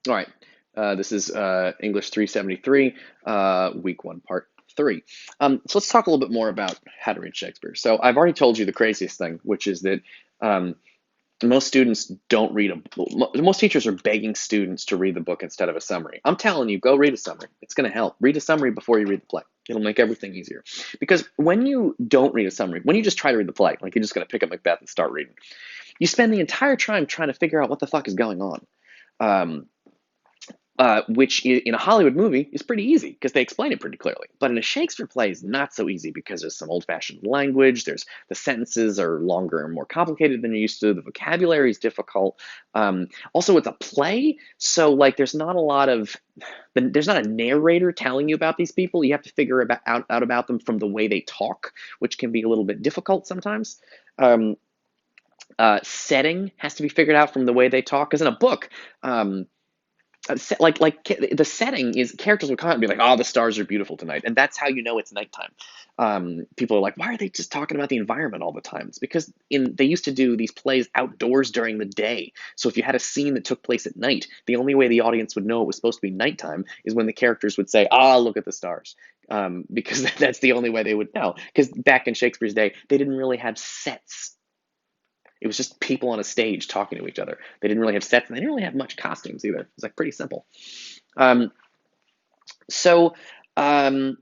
All right. This is English 373, week one, part three. So let's talk a little bit more about how to read Shakespeare. So I've already told you the craziest thing, which is that um, most students don't read most teachers are begging students to read the book instead of a summary. I'm telling you, go read a summary. It's going to help. Read a summary before you read the play. It'll make everything easier. Because when you don't read a summary, when you just try to read the play, like you're just going to pick up Macbeth and start reading, you spend the entire time trying to figure out what the fuck is going on. Um, which in a Hollywood movie is pretty easy because they explain it pretty clearly. But in a Shakespeare play is not so easy because there's some old-fashioned language. There's the sentences are longer and more complicated than you're used to. The vocabulary is difficult. Also, it's a play, so like there's not a narrator telling you about these people. You have to figure out about them from the way they talk, which can be a little bit difficult sometimes. Um, Setting has to be figured out from the way they talk because in a book. Like the setting is characters would come out and be like, "Oh, the stars are beautiful tonight," and that's how you know it's nighttime. People are like, "Why are they just talking about the environment all the time?" It's because they used to do these plays outdoors during the day. So if you had a scene that took place at night, the only way the audience would know it was supposed to be nighttime is when the characters would say, "Ah, look at the stars," because that's the only way they would know. Because back in Shakespeare's day, they didn't really have sets. It was just people on a stage talking to each other. They didn't really have sets, and they didn't really have much costumes either. It was like pretty simple. Um, so um,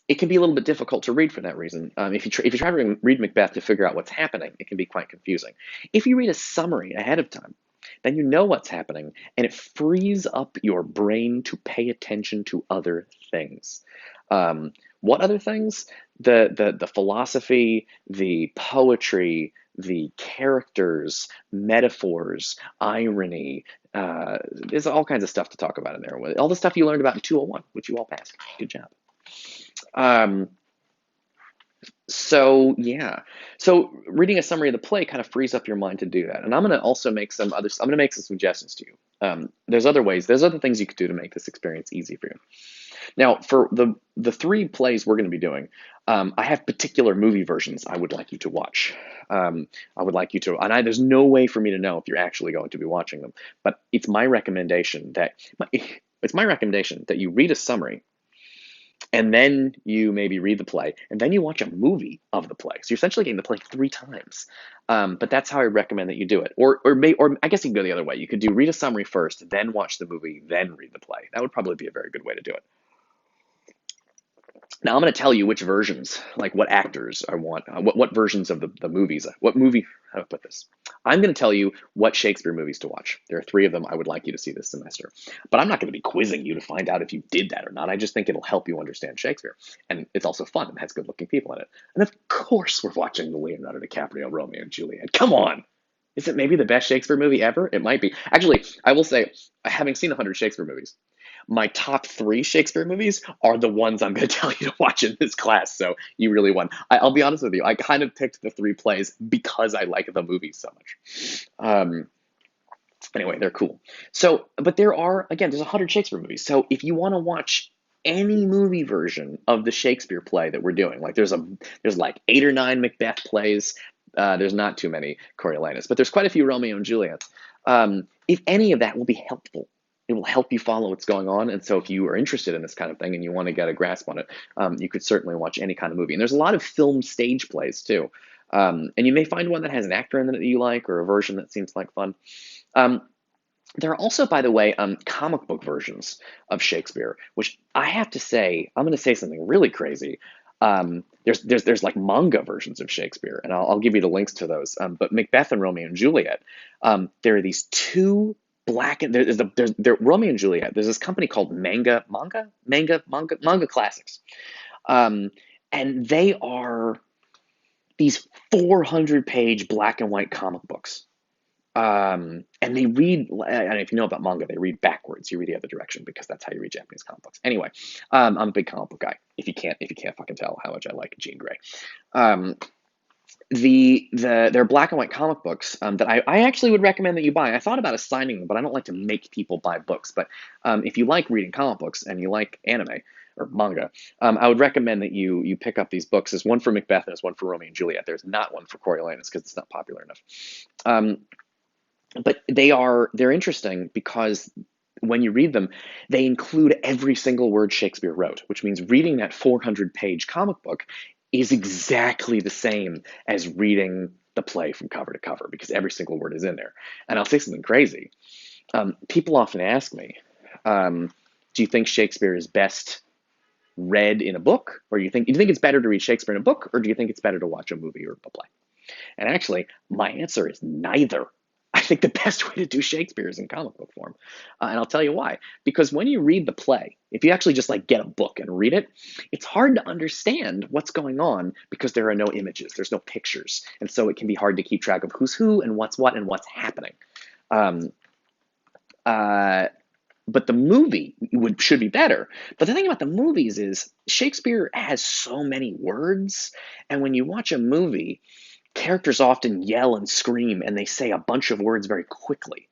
it can be a little bit difficult to read for that reason. If you try to read Macbeth to figure out what's happening, it can be quite confusing. If you read a summary ahead of time, then you know what's happening, and it frees up your brain to pay attention to other things. What other things? The philosophy, the poetry, the characters, metaphors, irony. There's all kinds of stuff to talk about in there. All the stuff you learned about in 201, which you all passed. Good job. Um, so yeah, so reading a summary of the play kind of frees up your mind to do that. And I'm going to also make some other. I'm going to make some suggestions to you. There's other ways. There's other things you could do to make this experience easy for you. Now, for the three plays we're going to be doing, I have particular movie versions I would like you to watch. I would like you to, and there's no way for me to know if you're actually going to be watching them, but it's my recommendation that you read a summary and then you maybe read the play, and then you watch a movie of the play. So you're essentially getting the play three times. But that's how I recommend that you do it. Or I guess you can go the other way. You could read a summary first, then watch the movie, then read the play. That would probably be a very good way to do it. Now I'm going to tell you which versions, like what actors I want, what versions of the movies, what movie, how to put this. I'm going to tell you what Shakespeare movies to watch. There are three of them I would like you to see this semester. But I'm not going to be quizzing you to find out if you did that or not. I just think it'll help you understand Shakespeare. And it's also fun and has good looking people in it. And of course we're watching the Leonardo DiCaprio Romeo and Juliet. Come on. Is it maybe the best Shakespeare movie ever? It might be. Actually, I will say, having seen 100 Shakespeare movies, my top three Shakespeare movies are the ones I'm going to tell you to watch in this class. So you really won. I'll be honest with you. I kind of picked the three plays because I like the movies so much. Anyway, they're cool. So, but there's 100 Shakespeare movies. So if you want to watch any movie version of the Shakespeare play that we're doing, like there's like 8 or 9 Macbeth plays. There's not too many Coriolanus, but there's quite a few Romeo and Juliet. If any of that will be helpful, it will help you follow what's going on. And so if you are interested in this kind of thing and you want to get a grasp on it, you could certainly watch any kind of movie. And there's a lot of film stage plays too. And you may find one that has an actor in it that you like or a version that seems like fun. Um, there are also, by the way, comic book versions of Shakespeare, which I have to say, I'm going to say something really crazy. There's like manga versions of Shakespeare, and I'll give you the links to those. But Macbeth and Romeo and Juliet, there are these two black and there's Romeo and Juliet. There's this company called Manga Classics, um, and they are these 400-page black and white comic books. And they read, I don't know if you know about manga, they read backwards. You read the other direction because that's how you read Japanese comic books. Anyway, I'm a big comic book guy. If you can't fucking tell how much I like Jean Grey. Um, they're black and white comic books that I actually would recommend that you buy. I thought about assigning them, but I don't like to make people buy books. But if you like reading comic books and you like anime or manga, I would recommend that you pick up these books. There's one for Macbeth and there's one for Romeo and Juliet. There's not one for Coriolanus because it's not popular enough. But they're interesting because when you read them, they include every single word Shakespeare wrote, which means reading that 400-page comic book is exactly the same as reading the play from cover to cover because every single word is in there. And I'll say something crazy. People often ask me, do you think Shakespeare is best read in a book, or do you think it's better to read Shakespeare in a book, or do you think it's better to watch a movie or a play? And actually, my answer is neither. I think the best way to do Shakespeare is in comic book form. And I'll tell you why. Because when you read the play, if you actually just like get a book and read it, it's hard to understand what's going on because there are no images, there's no pictures. And so it can be hard to keep track of who's who and what's what and what's happening. Um, uh, but the movie should be better. But the thing about the movies is Shakespeare has so many words. And when you watch a movie, characters often yell and scream and they say a bunch of words very quickly.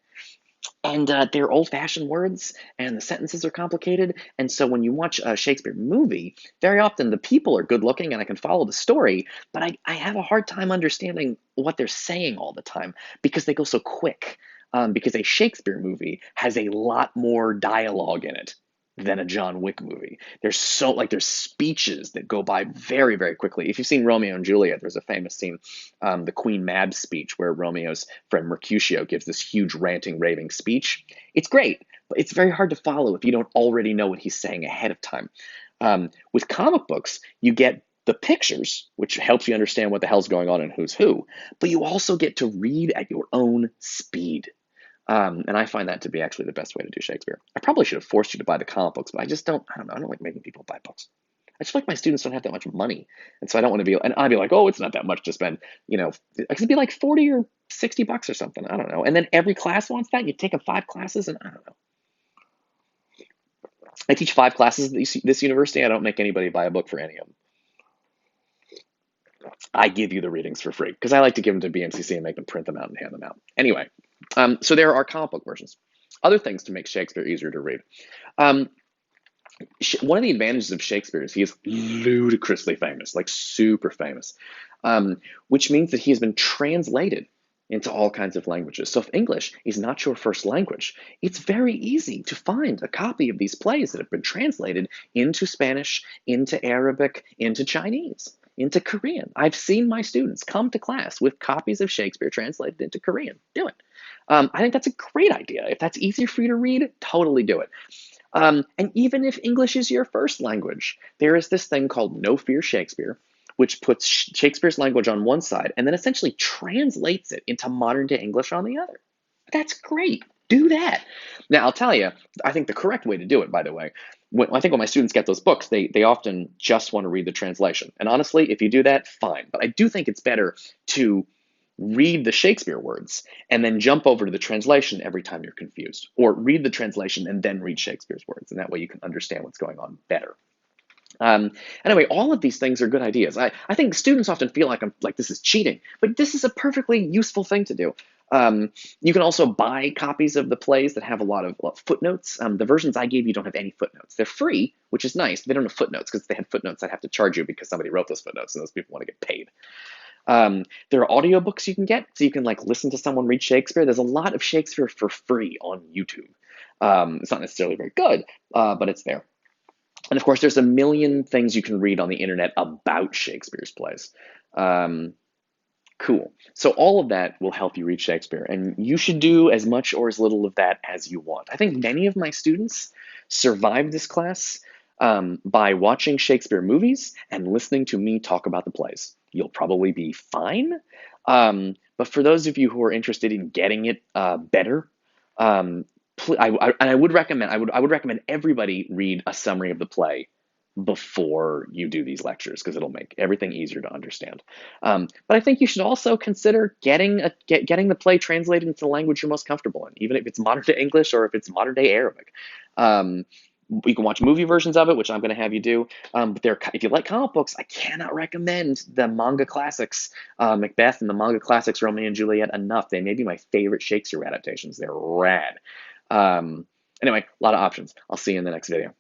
And they're old-fashioned words and the sentences are complicated. And so when you watch a Shakespeare movie, very often the people are good looking and I can follow the story, but I have a hard time understanding what they're saying all the time because they go so quick. Because a Shakespeare movie has a lot more dialogue in it than a John Wick movie. There's speeches that go by very, very quickly. If you've seen Romeo and Juliet, there's a famous scene, the Queen Mab speech, where Romeo's friend Mercutio gives this huge ranting, raving speech. It's great, but it's very hard to follow if you don't already know what he's saying ahead of time. With comic books, you get the pictures, which helps you understand what the hell's going on and who's who, but you also get to read at your own speed. And I find that to be actually the best way to do Shakespeare. I probably should have forced you to buy the comic books, but I don't know, I don't like making people buy books. I just feel like my students don't have that much money. And so I don't want to be, and I'd be like, oh, it's not that much to spend, it could be like 40 or 60 bucks or something. I don't know. And then every class wants that. You take 5 classes and I don't know. I teach 5 classes at this university. I don't make anybody buy a book for any of them. I give you the readings for free because I like to give them to BMCC and make them print them out and hand them out. Anyway, so there are comic book versions. Other things to make Shakespeare easier to read. Um, One of the advantages of Shakespeare is he is ludicrously famous, like super famous, which means that he has been translated into all kinds of languages. So if English is not your first language, it's very easy to find a copy of these plays that have been translated into Spanish, into Arabic, into Chinese, into Korean. I've seen my students come to class with copies of Shakespeare translated into Korean. Do it. I think that's a great idea. If that's easier for you to read, totally do it. And even if English is your first language, there is this thing called No Fear Shakespeare, which puts Shakespeare's language on one side and then essentially translates it into modern day English on the other. That's great. Do that. Now, I'll tell you, I think the correct way to do it, by the way, I think when my students get those books, they often just want to read the translation. And honestly, if you do that, fine. But I do think it's better to read the Shakespeare words and then jump over to the translation every time you're confused, or read the translation and then read Shakespeare's words. And that way you can understand what's going on better. Anyway, all of these things are good ideas. I think students often feel like this is cheating, but this is a perfectly useful thing to do. You can also buy copies of the plays that have a lot of footnotes. The versions I gave you don't have any footnotes. They're free, which is nice. They don't have footnotes because if they had footnotes, I'd have to charge you because somebody wrote those footnotes and those people want to get paid. There are audiobooks you can get, so you can listen to someone read Shakespeare. There's a lot of Shakespeare for free on YouTube. It's not necessarily very good, but it's there. And of course, there's a million things you can read on the internet about Shakespeare's plays. Cool. So all of that will help you read Shakespeare, and you should do as much or as little of that as you want. I think many of my students survived this class by watching Shakespeare movies and listening to me talk about the plays. You'll probably be fine. But for those of you who are interested in getting it better, I would recommend everybody read a summary of the play before you do these lectures because it'll make everything easier to understand. But I think you should also consider getting the play translated into the language you're most comfortable in, even if it's modern day English or if it's modern day Arabic. You can watch movie versions of it, which I'm going to have you do. But if you like comic books, I cannot recommend the manga classics, Macbeth and the manga classics, Romeo and Juliet, enough. They may be my favorite Shakespeare adaptations. They're rad. Anyway, a lot of options. I'll see you in the next video.